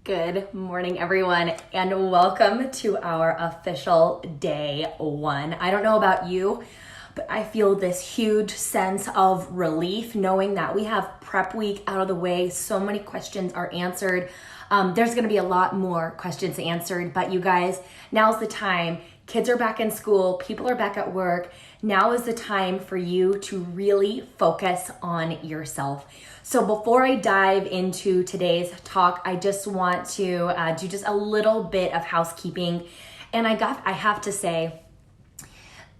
Good morning, everyone, and welcome to our official day one. I don't know about you, but I feel this huge sense of relief knowing that we have prep week out of the way. So many questions are answered. There's going to be a lot more questions answered, but you guys, now's the time. Kids are back in school, people are back at work. Now is the time for you to really focus on yourself. So before I dive into today's talk, I just want to do just a little bit of housekeeping. And I have to say,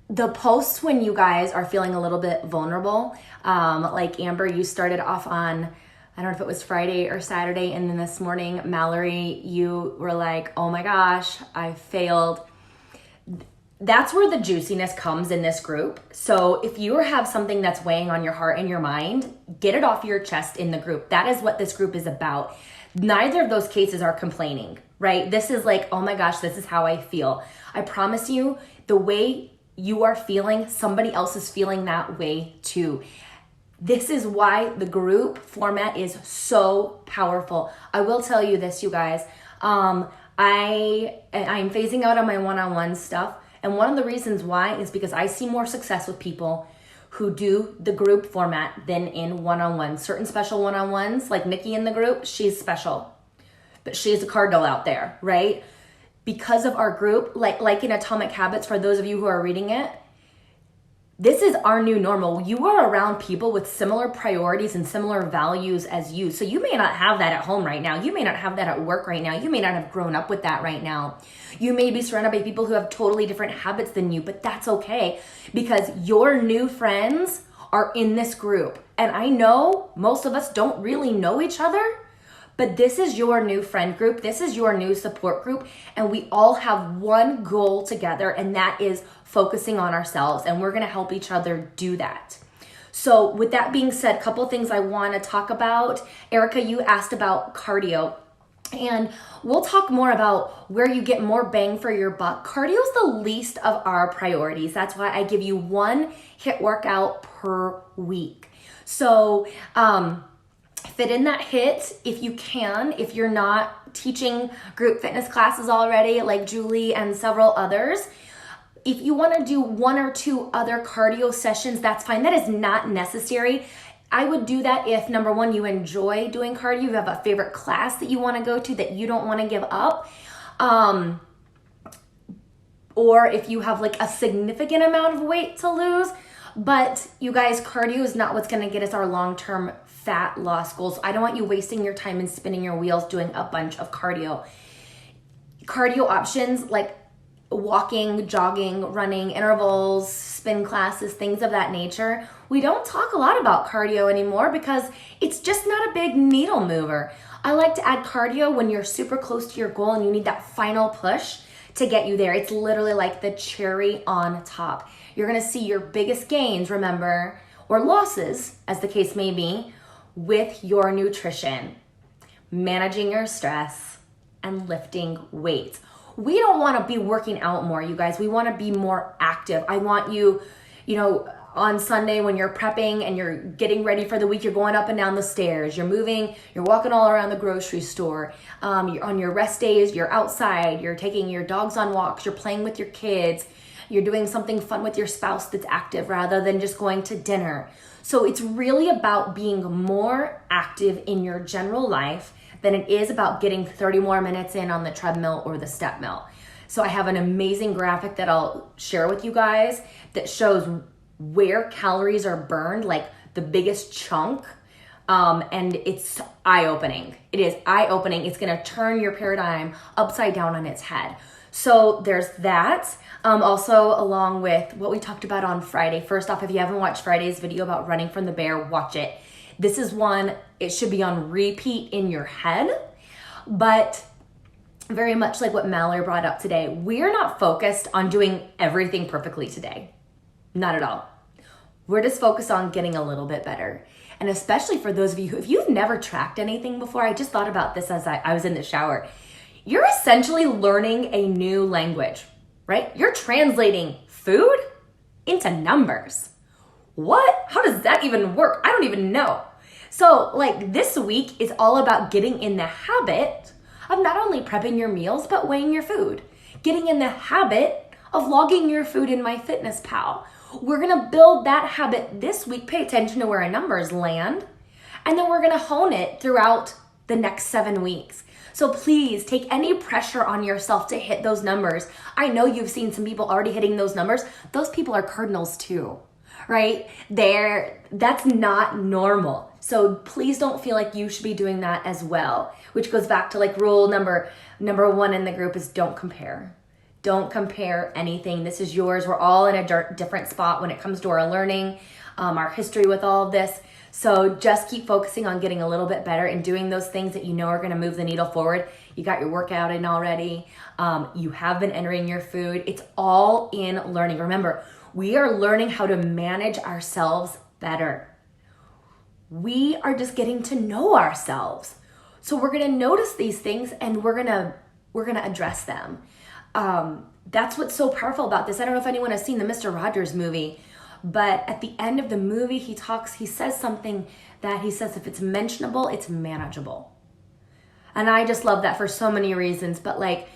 the posts when you guys are feeling a little bit vulnerable, like Amber, you started off on, I don't know if it was Friday or Saturday, and then this morning, Mallory, you were like, oh my gosh, I failed. That's where the juiciness comes in this group. So if you have something that's weighing on your heart and your mind, get it off your chest in the group. That is what this group is about. Neither of those cases are complaining, right? This is like, oh my gosh, this is how I feel. I promise you, the way you are feeling, somebody else is feeling that way too. This is why the group format is so powerful. I will tell you this, you guys. I'm phasing out on my one-on-one stuff. And one of the reasons why is because I see more success with people who do the group format than in one-on-one. Certain special one-on-ones, like Nikki in the group, she's special. But she's a cardinal out there, right? Because of our group, like in Atomic Habits, for those of you who are reading it, this is our new normal. You are around people with similar priorities and similar values as you. So you may not have that at home right now. You may not have that at work right now. You may not have grown up with that right now. You may be surrounded by people who have totally different habits than you, but that's okay because your new friends are in this group. And I know most of us don't really know each other, but this is your new friend group. This is your new support group. And we all have one goal together, and that is focusing on ourselves. And we're going to help each other do that. So with that being said, a couple things I want to talk about. Erica, you asked about cardio. And we'll talk more about where you get more bang for your buck. Cardio is the least of our priorities. That's why I give you one HIIT workout per week. So, fit in that HIIT if you can, if you're not teaching group fitness classes already, like Julie and several others. If you want to do one or two other cardio sessions, that's fine. That is not necessary. I would do that if, number one, you enjoy doing cardio, you have a favorite class that you want to go to that you don't want to give up. Or if you have like a significant amount of weight to lose. But you guys, cardio is not what's going to get us our long-term fat loss goals. I don't want you wasting your time and spinning your wheels doing a bunch of cardio. Cardio options like walking, jogging, running, intervals, spin classes, things of that nature. We don't talk a lot about cardio anymore because it's just not a big needle mover. I like to add cardio when you're super close to your goal and you need that final push to get you there. It's literally like the cherry on top. You're gonna see your biggest gains, remember, or losses, as the case may be, with your nutrition, managing your stress, and lifting weights. We don't want to be working out more, you guys. We want to be more active. I want you, on Sunday when you're prepping and you're getting ready for the week, you're going up and down the stairs, you're moving, you're walking all around the grocery store. You're on your rest days, you're outside, you're taking your dogs on walks, you're playing with your kids, you're doing something fun with your spouse that's active rather than just going to dinner. So it's really about being more active in your general life than it is about getting 30 more minutes in on the treadmill or the step mill. So I have an amazing graphic that I'll share with you guys that shows where calories are burned, like the biggest chunk. And it's eye-opening. It is eye-opening. It's gonna turn your paradigm upside down on its head. So there's that. Also, along with what we talked about on Friday. First off, if you haven't watched Friday's video about running from the bear, watch it. This is one, it should be on repeat in your head, but very much like what Mallory brought up today, we're not focused on doing everything perfectly today. Not at all. We're just focused on getting a little bit better. And especially for those of you who, if you've never tracked anything before, I just thought about this as I was in the shower. You're essentially learning a new language, right? You're translating food into numbers. What? How does that even work? I don't even know. So like this week is all about getting in the habit of not only prepping your meals, but weighing your food. Getting in the habit of logging your food in MyFitnessPal. We're gonna build that habit this week. Pay attention to where our numbers land. And then we're gonna hone it throughout the next 7 weeks. So please take any pressure on yourself to hit those numbers. I know you've seen some people already hitting those numbers. Those people are cardinals too, right? That's not normal. So please don't feel like you should be doing that as well, which goes back to like rule number 1 in the group is don't compare. Don't compare anything. This is yours. We're all in a different spot when it comes to our learning, our history with all of this. So just keep focusing on getting a little bit better and doing those things that you know are going to move the needle forward. You got your workout in already. You have been entering your food. It's all in learning. Remember, we are learning how to manage ourselves better. We are just getting to know ourselves. So we're going to notice these things and we're going to address them. That's what's so powerful about this. I don't know if anyone has seen the Mr. Rogers movie, but at the end of the movie, he says something that he says, if it's mentionable, it's manageable. And I just love that for so many reasons. But like,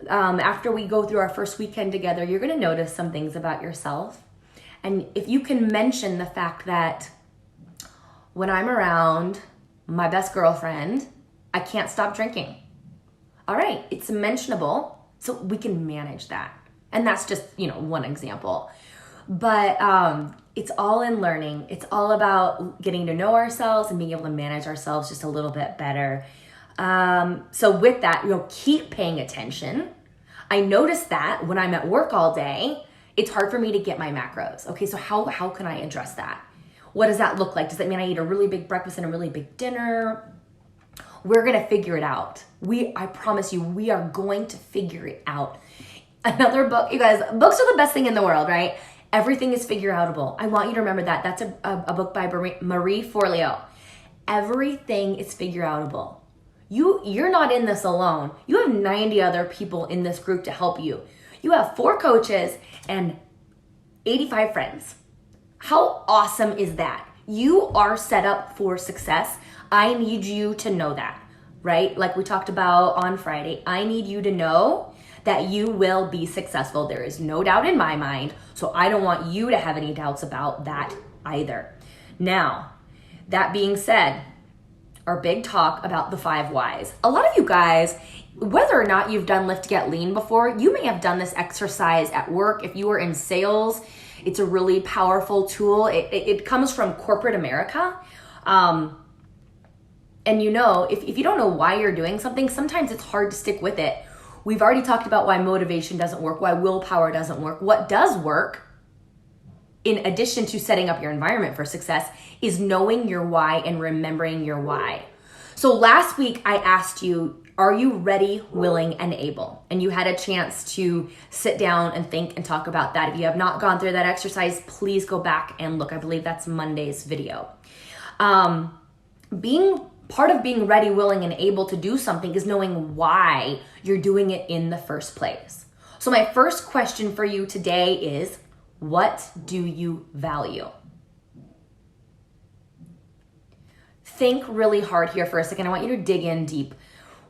after we go through our first weekend together, you're going to notice some things about yourself. And if you can mention the fact that when I'm around my best girlfriend, I can't stop drinking. All right, it's mentionable, so we can manage that. And that's just, one example. But it's all in learning. It's all about getting to know ourselves and being able to manage ourselves just a little bit better. So with that, keep paying attention. I notice that when I'm at work all day, it's hard for me to get my macros. Okay, so how can I address that? What does that look like? Does that mean I eat a really big breakfast and a really big dinner? We're gonna figure it out. I promise you, we are going to figure it out. Another book, you guys, books are the best thing in the world, right? Everything is figure outable. I want you to remember that. That's a book by Marie Forleo. Everything is figure outable. You're not in this alone. You have 90 other people in this group to help you. You have 4 coaches and 85 friends. How awesome is that? You are set up for success. I need you to know that, right? Like we talked about on Friday, I need you to know that you will be successful. There is no doubt in my mind. So I don't want you to have any doubts about that either. Now, that being said, our big talk about the 5 whys. A lot of you guys, whether or not you've done Lift to Get Lean before, you may have done this exercise at work. If you are in sales, it's a really powerful tool. It comes from corporate America. And if you don't know why you're doing something, sometimes it's hard to stick with it. We've already talked about why motivation doesn't work, why willpower doesn't work. What does work, in addition to setting up your environment for success, is knowing your why and remembering your why. So last week I asked you, are you ready, willing, and able? And you had a chance to sit down and think and talk about that. If you have not gone through that exercise, please go back and look. I believe that's Monday's video. Part of being ready, willing, and able to do something is knowing why you're doing it in the first place. So my first question for you today is, what do you value? Think really hard here for a second. I want you to dig in deep.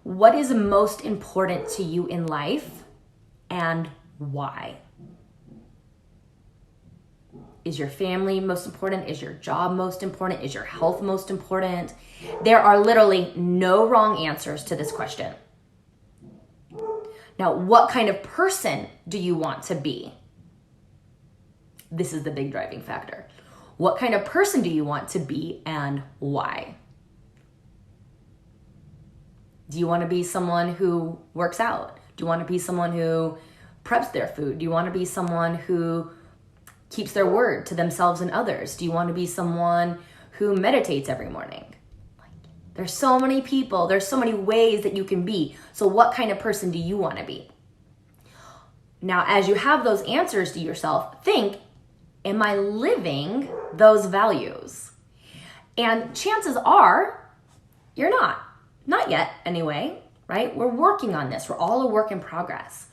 What is most important to you in life and why? Is your family most important? Is your job most important? Is your health most important? There are literally no wrong answers to this question. Now, what kind of person do you want to be? This is the big driving factor. What kind of person do you want to be and why? Do you want to be someone who works out? Do you want to be someone who preps their food? Do you want to be someone who keeps their word to themselves and others? Do you want to be someone who meditates every morning? There's so many people, there's so many ways that you can be. So what kind of person do you want to be? Now, as you have those answers to yourself, think, am I living those values? And chances are you're not. Not yet, anyway, right? We're working on this. We're all a work in progress.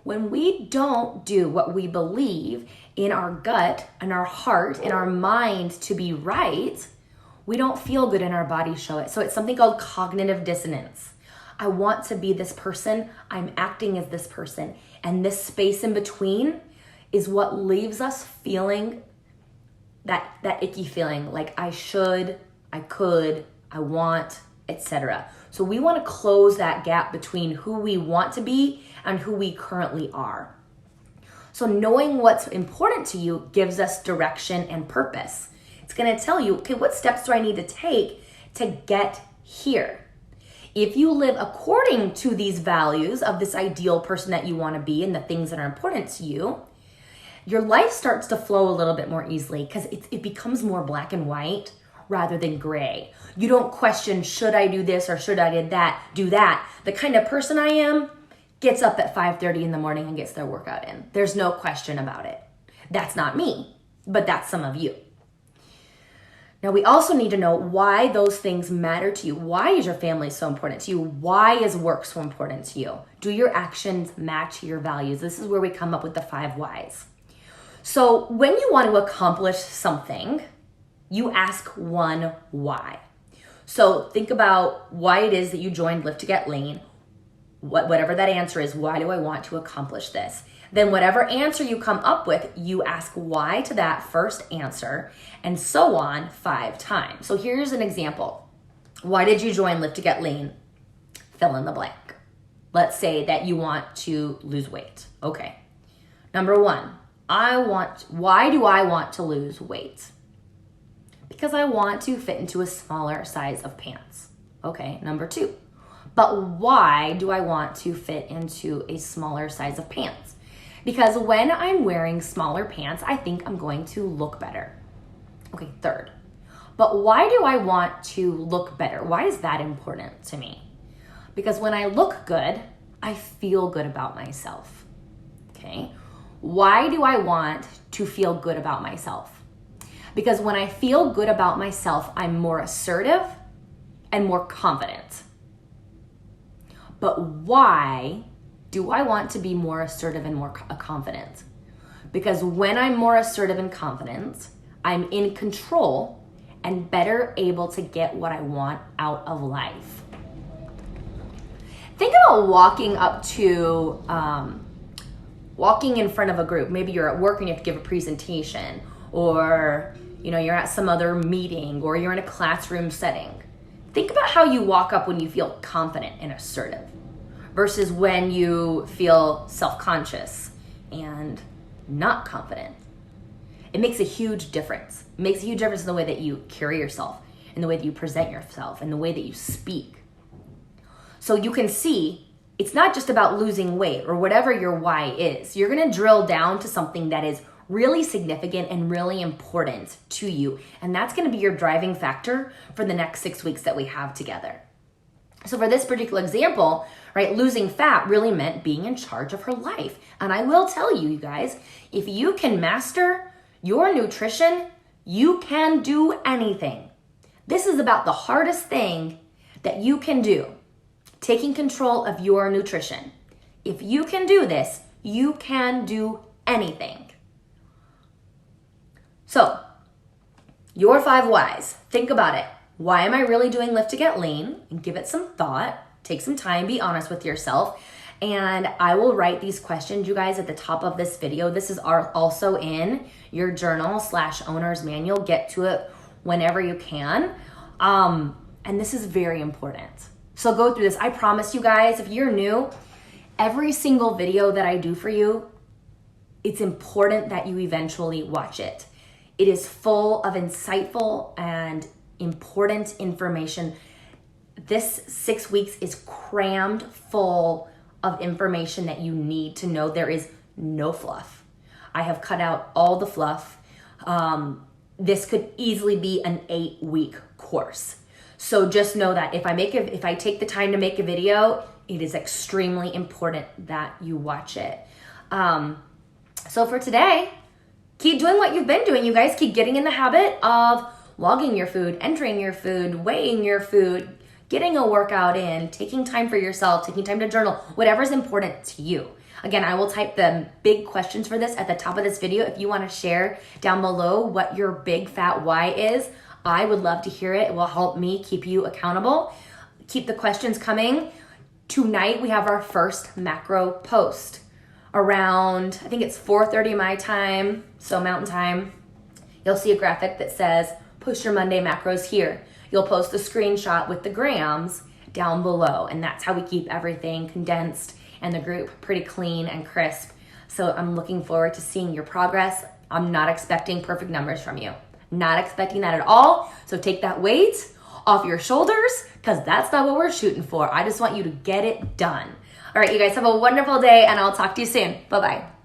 When we don't do what we believe in our gut, in our heart, in our mind to be right, we don't feel good and our bodies show it. So it's something called cognitive dissonance. I want to be this person. I'm acting as this person. And this space in between is what leaves us feeling that icky feeling, like I should, I could, I want, etc. So we want to close that gap between who we want to be and who we currently are. So knowing what's important to you gives us direction and purpose. It's going to tell you, okay, what steps do I need to take to get here? If you live according to these values of this ideal person that you want to be and the things that are important to you, your life starts to flow a little bit more easily because it becomes more black and white rather than gray. You don't question, should I do this or should I do that? The kind of person I am gets up at 5:30 in the morning and gets their workout in. There's no question about it. That's not me, but that's some of you. Now, we also need to know why those things matter to you. Why is your family so important to you? Why is work so important to you? Do your actions match your values? This is where we come up with the 5 whys. So when you want to accomplish something, you ask one why. So think about why it is that you joined Lift to Get Lean. Whatever that answer is, why do I want to accomplish this? Then whatever answer you come up with, you ask why to that first answer, and so on 5 times. So here's an example. Why did you join Lift to Get Lean? Fill in the blank. Let's say that you want to lose weight. Okay. Number 1, why do I want to lose weight? Because I want to fit into a smaller size of pants. Okay. Number 2, but why do I want to fit into a smaller size of pants? Because when I'm wearing smaller pants, I think I'm going to look better. Okay, 3rd, but why do I want to look better? Why is that important to me? Because when I look good, I feel good about myself. Okay, why do I want to feel good about myself? Because when I feel good about myself, I'm more assertive and more confident. But why do I want to be more assertive and more confident? Because when I'm more assertive and confident, I'm in control and better able to get what I want out of life. Think about walking in front of a group. Maybe you're at work and you have to give a presentation, or you're at some other meeting, or you're in a classroom setting. Think about how you walk up when you feel confident and assertive versus when you feel self-conscious and not confident. It makes a huge difference. It makes a huge difference in the way that you carry yourself, in the way that you present yourself, in the way that you speak. So you can see it's not just about losing weight or whatever your why is. You're going to drill down to something that is really significant and really important to you. And that's going to be your driving factor for the next 6 weeks that we have together. So for this particular example, right, losing fat really meant being in charge of her life. And I will tell you, you guys, if you can master your nutrition, you can do anything. This is about the hardest thing that you can do, taking control of your nutrition. If you can do this, you can do anything. So, your 5 whys. Think about it. Why am I really doing Lift to Get Lean? And give it some thought. Take some time. Be honest with yourself. And I will write these questions, you guys, at the top of this video. This is also in your journal/owner's manual. Get to it whenever you can. And this is very important. So go through this. I promise you guys, if you're new, every single video that I do for you, it's important that you eventually watch it. It is full of insightful and important information. This 6 weeks is crammed full of information that you need to know. There is no fluff. I have cut out all the fluff. This could easily be an 8-week course. So just know that if I take the time to make a video, it is extremely important that you watch it. So for today, keep doing what you've been doing, you guys. Keep getting in the habit of logging your food, entering your food, weighing your food, getting a workout in, taking time for yourself, taking time to journal, whatever's important to you. Again, I will type the big questions for this at the top of this video. If you want to share down below what your big fat why is, I would love to hear it. It will help me keep you accountable. Keep the questions coming. Tonight we have our first macro post around, I think it's 4:30 my time, so Mountain Time. You'll see a graphic that says, post your Monday macros here. You'll post a screenshot with the grams down below, and that's how we keep everything condensed and the group pretty clean and crisp. So I'm looking forward to seeing your progress. I'm not expecting perfect numbers from you. Not expecting that at all. So take that weight off your shoulders, because that's not what we're shooting for. I just want you to get it done. All right, you guys have a wonderful day, and I'll talk to you soon. Bye-bye.